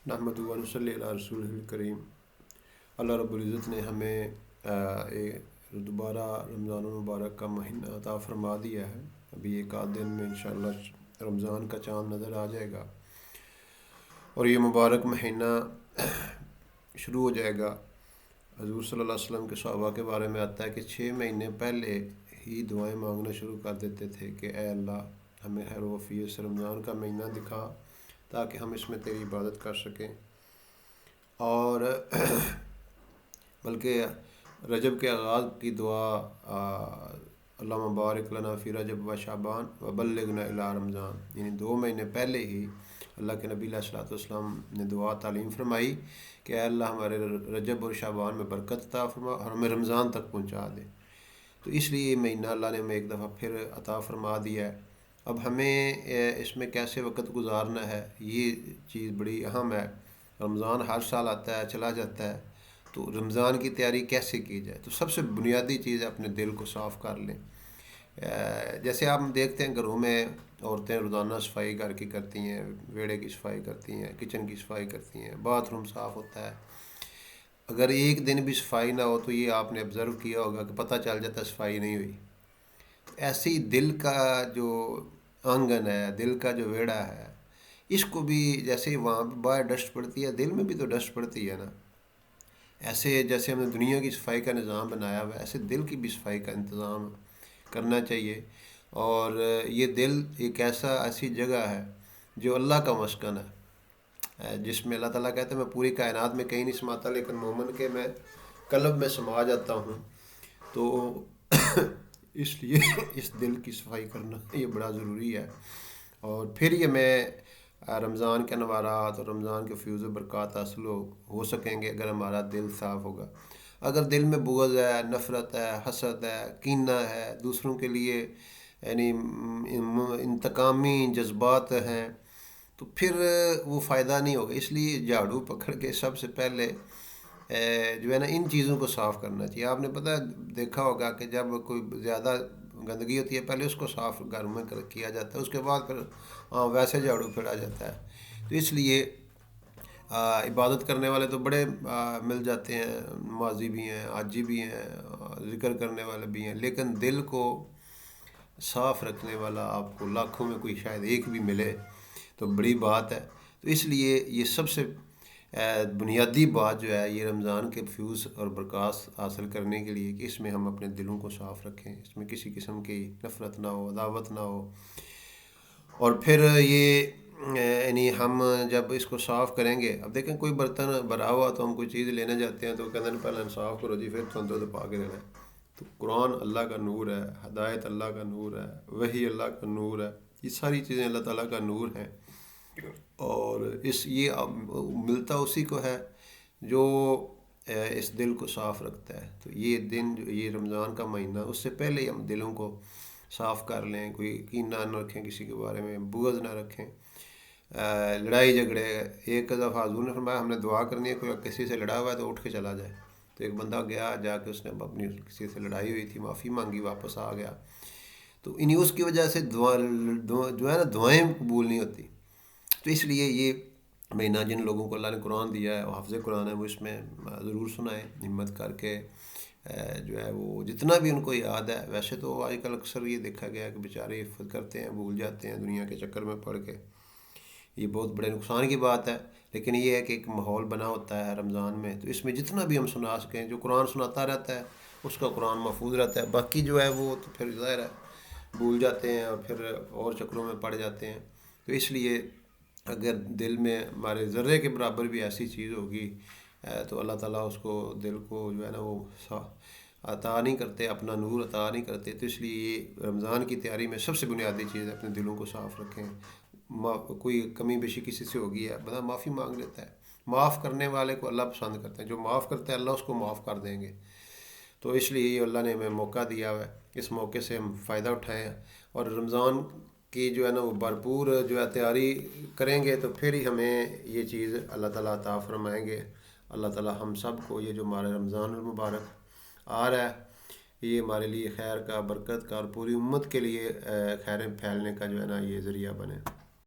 نحمدہ و نصلی علی رسولہ الکریم۔ اللہ رب العزت نے ہمیں دوبارہ رمضان المبارک کا مہینہ عطا فرما دیا ہے۔ ابھی ایک آدھ دن میں انشاءاللہ رمضان کا چاند نظر آ جائے گا اور یہ مبارک مہینہ شروع ہو جائے گا۔ حضور صلی اللہ علیہ وسلم کے صحابہ کے بارے میں آتا ہے کہ 6 مہینے پہلے ہی دعائیں مانگنا شروع کر دیتے تھے کہ اے اللہ ہمیں خیر و عافیت سے رمضان کا مہینہ دکھا تاکہ ہم اس میں تیری عبادت کر سکیں۔ اور بلکہ رجب کے آغاز کی دعا اللہم بارک لنا فی رجب و شعبان و بلغنا الی رمضان، یعنی 2 مہینے پہلے ہی اللہ کے نبی علیہ الصلوۃ والسلام نے دعا تعلیم فرمائی کہ اے اللہ ہمارے رجب اور شعبان میں برکت عطا فرما اور ہمیں رمضان تک پہنچا دے۔ تو اس لیے یہ مہینہ اللہ نے ہمیں ایک دفعہ پھر عطا فرما دیا ہے۔ اب ہمیں اس میں کیسے وقت گزارنا ہے یہ چیز بڑی اہم ہے۔ رمضان ہر سال آتا ہے چلا جاتا ہے، تو رمضان کی تیاری کیسے کی جائے؟ تو سب سے بنیادی چیز ہے اپنے دل کو صاف کر لیں۔ جیسے آپ دیکھتے ہیں گھروں میں عورتیں روزانہ صفائی گھر کی کرتی ہیں، ویڑے کی صفائی کرتی ہیں، کچن کی صفائی کرتی ہیں، باتھ روم صاف ہوتا ہے۔ اگر ایک دن بھی صفائی نہ ہو تو یہ آپ نے آبزرو کیا ہوگا کہ پتہ چل جاتا ہے صفائی نہیں ہوئی۔ ایسے ہی دل کا جو آنگن ہے، دل کا جو ویڑا ہے، اس کو بھی جیسے ہی وہاں پہ باہر ڈسٹ پڑتی ہے دل میں بھی تو ڈسٹ پڑتی ہے نا۔ ایسے جیسے ہم نے دنیا کی صفائی کا نظام بنایا ہوا ہے، ایسے دل کی بھی صفائی کا انتظام کرنا چاہیے۔ اور یہ دل ایک ایسی جگہ ہے جو اللہ کا مسکن ہے، جس میں اللہ تعالیٰ کہتے ہیں میں پوری کائنات میں کہیں نہیں سماتا لیکن مومن کے میں قلب میں سما جاتا ہوں۔ تو اس لیے اس دل کی صفائی کرنا یہ بڑا ضروری ہے۔ اور پھر یہ میں رمضان کے انوارات اور رمضان کے فیوز و برکات حاصل ہو سکیں گے اگر ہمارا دل صاف ہوگا۔ اگر دل میں بغض ہے، نفرت ہے، حسد ہے، کینہ ہے، دوسروں کے لیے یعنی انتقامی جذبات ہیں، تو پھر وہ فائدہ نہیں ہوگا۔ اس لیے جھاڑو پکڑ کے سب سے پہلے جو ہے نا ان چیزوں کو صاف کرنا چاہیے۔ آپ نے پتہ دیکھا ہوگا کہ جب کوئی زیادہ گندگی ہوتی ہے پہلے اس کو صاف گھر میں کیا جاتا ہے، اس کے بعد پھر ویسے جھاڑو پھیرا جاتا ہے۔ تو اس لیے عبادت کرنے والے تو بڑے مل جاتے ہیں، نمازی بھی ہیں، حاجی بھی ہیں، ذکر کرنے والے بھی ہیں، لیکن دل کو صاف رکھنے والا آپ کو لاکھوں میں کوئی شاید ایک بھی ملے تو بڑی بات ہے۔ تو اس لیے یہ سب سے بنیادی بات جو ہے یہ رمضان کے فیوز اور برکات حاصل کرنے کے لیے کہ اس میں ہم اپنے دلوں کو صاف رکھیں، اس میں کسی قسم کی نفرت نہ ہو، عداوت نہ ہو۔ اور پھر یہ یعنی ہم جب اس کو صاف کریں گے، اب دیکھیں کوئی برتن بھرا ہوا تو ہم کوئی چیز لینے جاتے ہیں تو کہتے ہیں پہلے صاف کرو جی، پھر تم دودھ پا کے دینا۔ تو قرآن اللہ کا نور ہے، ہدایت اللہ کا نور ہے، وحی اللہ کا نور ہے، یہ ساری چیزیں اللہ تعالیٰ کا نور ہیں۔ اور یہ ملتا اسی کو ہے جو اس دل کو صاف رکھتا ہے۔ تو یہ دن جو یہ رمضان کا مہینہ اس سے پہلے ہی ہم دلوں کو صاف کر لیں، کوئی کینہ نہ رکھیں، کسی کے بارے میں بغض نہ رکھیں، لڑائی جھگڑے۔ ایک دفعہ حضور نے فرمایا ہم نے دعا کرنی ہے، کوئی کسی سے لڑا ہوا ہے تو اٹھ کے چلا جائے۔ تو ایک بندہ گیا، جا کے اس نے اپنی کسی سے لڑائی ہوئی تھی معافی مانگی، واپس آ گیا۔ تو انہیں اس کی وجہ سے جو ہے نا دعائیں قبول نہیں ہوتی۔ تو اس لیے یہ مہینہ جن لوگوں کو اللہ نے قرآن دیا ہے اور حافظ قرآن ہے وہ اس میں ضرور سنائیں، ہمت کر کے جو ہے وہ جتنا بھی ان کو یاد ہے۔ ویسے تو آج کل اکثر یہ دیکھا گیا ہے کہ بیچارے حفظ کرتے ہیں بھول جاتے ہیں دنیا کے چکر میں پڑھ کے، یہ بہت بڑے نقصان کی بات ہے۔ لیکن یہ ہے کہ ایک ماحول بنا ہوتا ہے رمضان میں، تو اس میں جتنا بھی ہم سنا سکیں، جو قرآن سناتا رہتا ہے اس کا قرآن محفوظ رہتا ہے، باقی جو ہے وہ تو پھر ظاہر ہے بھول جاتے ہیں اور پھر اور چکروں میں پڑ جاتے ہیں۔ تو اس لیے اگر دل میں ہمارے ذرے کے برابر بھی ایسی چیز ہوگی تو اللہ تعالیٰ اس کو دل کو جو ہے نا وہ عطا نہیں کرتے، اپنا نور عطا نہیں کرتے۔ تو اس لیے یہ رمضان کی تیاری میں سب سے بنیادی چیز ہے اپنے دلوں کو صاف رکھیں۔ کوئی کمی بیشی کسی سے ہوگی ہے بندہ معافی مانگ لیتا ہے، معاف کرنے والے کو اللہ پسند کرتے ہیں، جو معاف کرتا ہے اللہ اس کو معاف کر دیں گے۔ تو اس لیے اللہ نے ہمیں موقع دیا ہوا ہے، اس موقع سے ہم فائدہ اٹھائیں اور رمضان کی جو ہے نا وہ بھرپور جو ہے تیاری کریں گے تو پھر ہی ہمیں یہ چیز اللہ تعالیٰ عطا فرمائیں گے۔ اللہ تعالیٰ ہم سب کو یہ جو ہمارا رمضان المبارک آ رہا ہے یہ ہمارے لیے خیر کا، برکت کا اور پوری امت کے لیے خیریں پھیلنے کا جو ہے نا یہ ذریعہ بنے۔